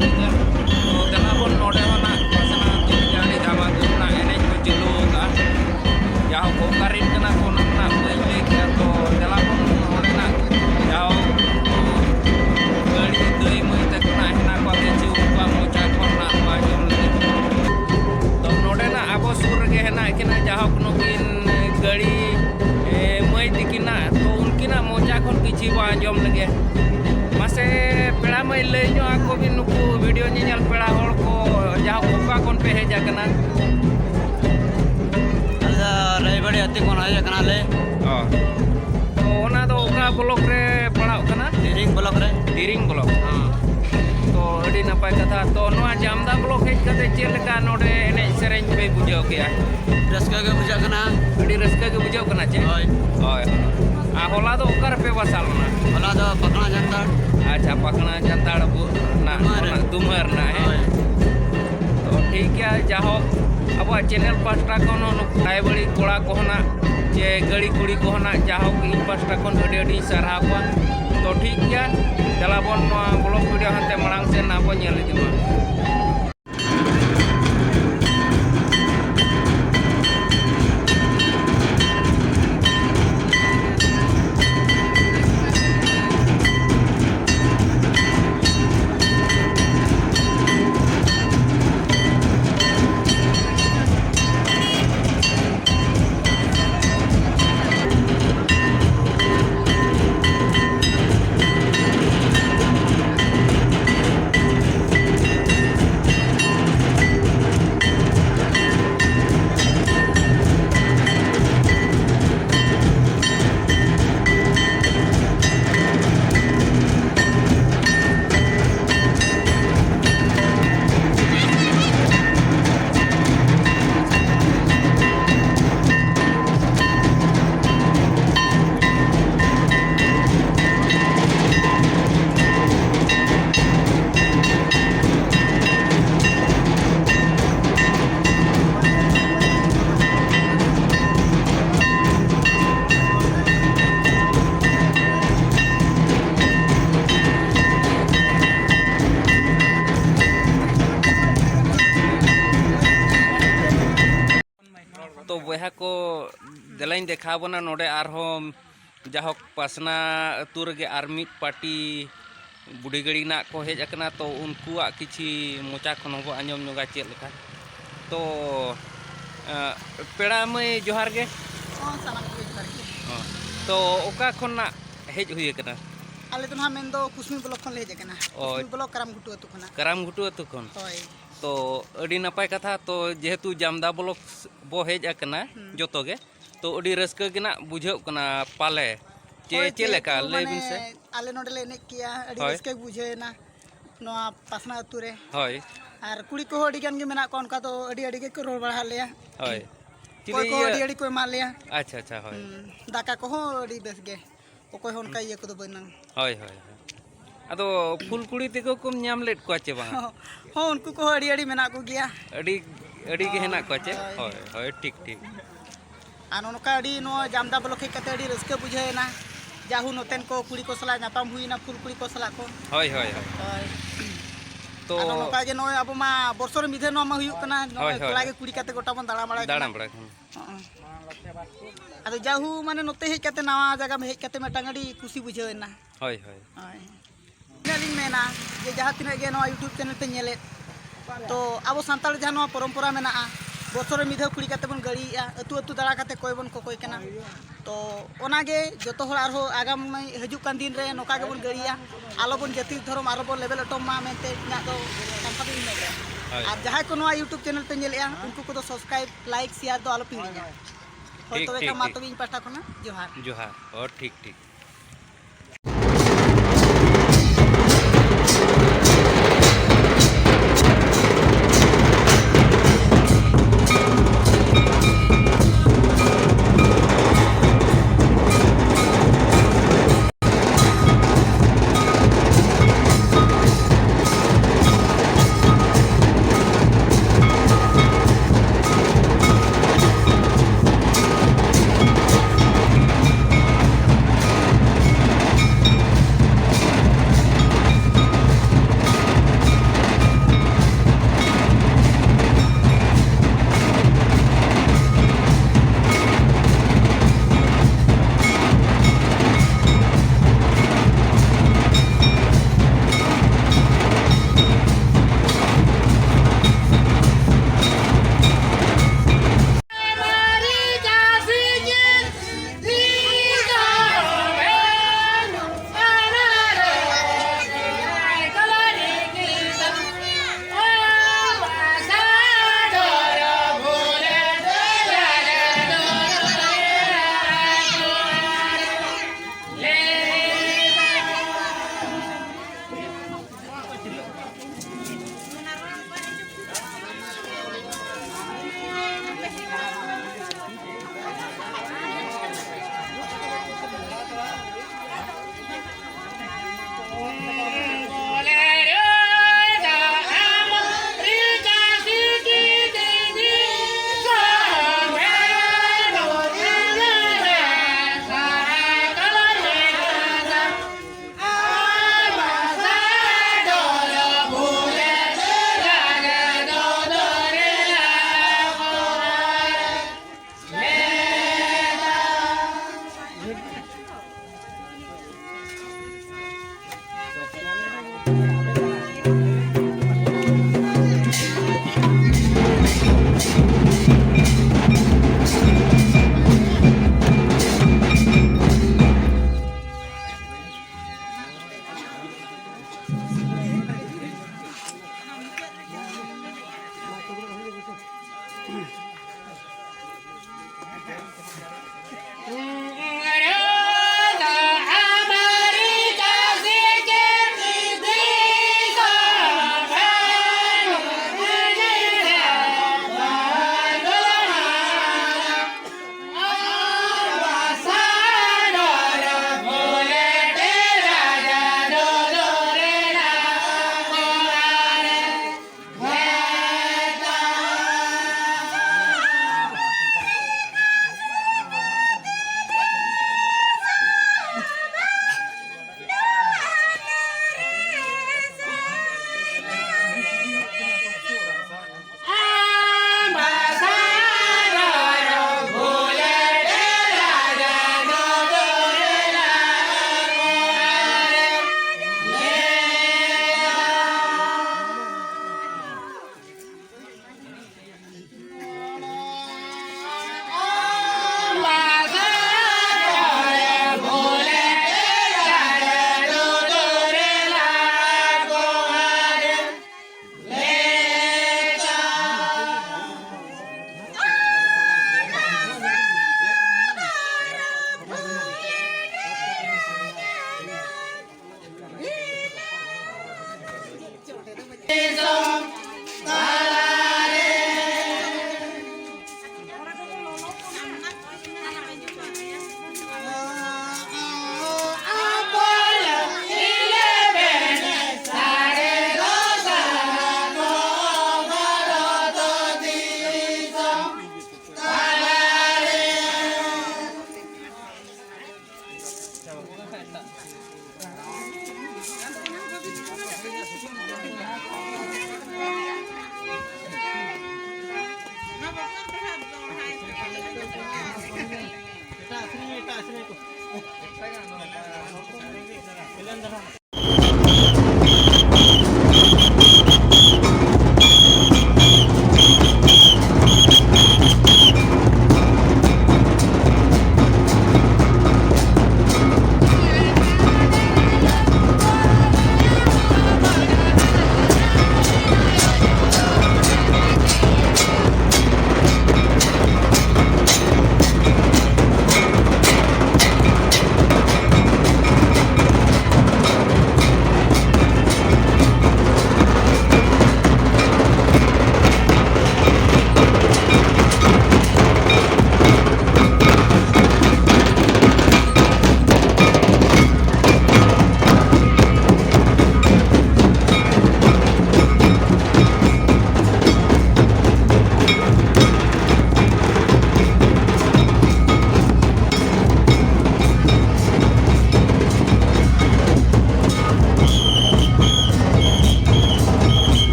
तो तेलाबन नोडे होना पासना तुम जानी धामाधूम ना एनेज को चलू का जाओ को करीन कना को ना पहले क्या तो तेलाबन नोडे ना जाओ गड़ी दई मई तक ना हिना को किछि उनका मोचा कोन ना बाजम लगे तो नोडे ना आबो सुर गे है ना किना जाओ कोनो किन गड़ी मई दिकिना तो उनकिना मोचा कोन किछि बाजम लगे मासे पेड़ा मई लई नो आको भी नुकु वीडियो ᱧᱮᱧᱮᱞ पेड़ा होड़ को जहाँ कोका कोन पे हेज आकना रायबड़ी अति कोन हेज आकना ले तो ओना दो ओका ब्लॉक रे पड़ाव कना दिरिंग ब्लॉक तो अड़ी नपाय कथा तो नोआ जामदा ब्लॉक हेज कते चेल का नोडे एने सेरेंज पे बुझाव गया रस्का के बुझा कना अड़ी रस्का के बुझाव कना चे होय होय आ होला दो ओकर पे बसालना होला दो पकना जनता अच्छा पकना जनता ना दुमर ना है तो ठीक है जाहो अब चैनल पास्टा कोन रायबड़ी कोड़ा कोहना जे गड़ी कुड़ी कोहना जाहो इन पास्टा कोन अड़ी अड़ी सारावा तो ठीक है चलाबन ब्लॉग वीडियो हंते मांग से ना बो नेल दिमा तो बहा को दिलाइन देखा बना नोडे आरहोम जाहक पासना अतु रगे आर्मी पार्टी बुढ़ी गड़ी ना को हेज अकना तो उनकुआ किछि मोचा खन हो आंजम नोगा चेल लेखा तो पेड़ा मई जोहार गे तो ओका खन ना हेज हुई कना आले तो ना मेन दो कुसमी ब्लॉक खन ले हेज कना कुसमी ब्लॉक कराम घुटू अतु खन होय तो अड़ी नपाय कथा तो जेहेतु जामदा ब्लॉक बो हेज आकना जोतो गे तो अड़ी रस्क के ना बुझाव कना पाले चे लेका ले बिन से आले नोडे ले ने किया अड़ी रस्क बुझे ना नोआ पासना अतु रे होय आर कुड़ी को अड़ी गान गे मेना को उनका तो अड़ी अड़ी के रोड बढ़ा लिया होय को अड़ी को मार लिया अच्छा अच्छा होय दाका को हो अड़ी बेस गे ओको होनका ये को दो बना होय होय अदो फुल कुड़ी तेको कुम नाम लेट को चे बांगा हो उनको को अड़ी अड़ी मेना को गया अड़ी अड़ी के हेना को चे होय होय ठीक ठीक आन उनका अड़ी नो जामदा ब्लॉक कते अड़ी रस्क बुझे ना जाहु नोतेन को कुड़ी को सला नापाम हुई ना फुल कुड़ी को सला को होय होय होय तो नोका जे नो अब मा बरसर मिधे नो मा हुई कना नो कोला के कुड़ी कते गोटा बन दाड़ा बड़ा अदो जाहु माने नोते हेज कते नवा जगह में हेज कते मेटांगड़ी खुशी बुझे ना होय होय होय लिन मेना जे जहाँ तिना गे नो यूट्यूब चैनल पे नेले तो अब सांताल जहाँ नो परंपरा मेना बसर मिधे कुड़ी कते बन गड़ी अतु अतु दाड़ा कते कोई बन कोई कना तो ओनागे जतो हर आरो आगाम में हजू कान दिन रे नोका गे बन गड़िया आलो बन जाति धर्म आरो बन लेवल अटम मा मेते ना तो कंपनी में गे और जहाँ को नो यूट्यूब चैनल पे नेले उनको को तो सब्सक्राइब लाइक शेयर दो आलो पिड़िया होय तबे का मा तो इन पाटा कोना जोहार जोहार और ठीक ठीक Saya nggak nonton.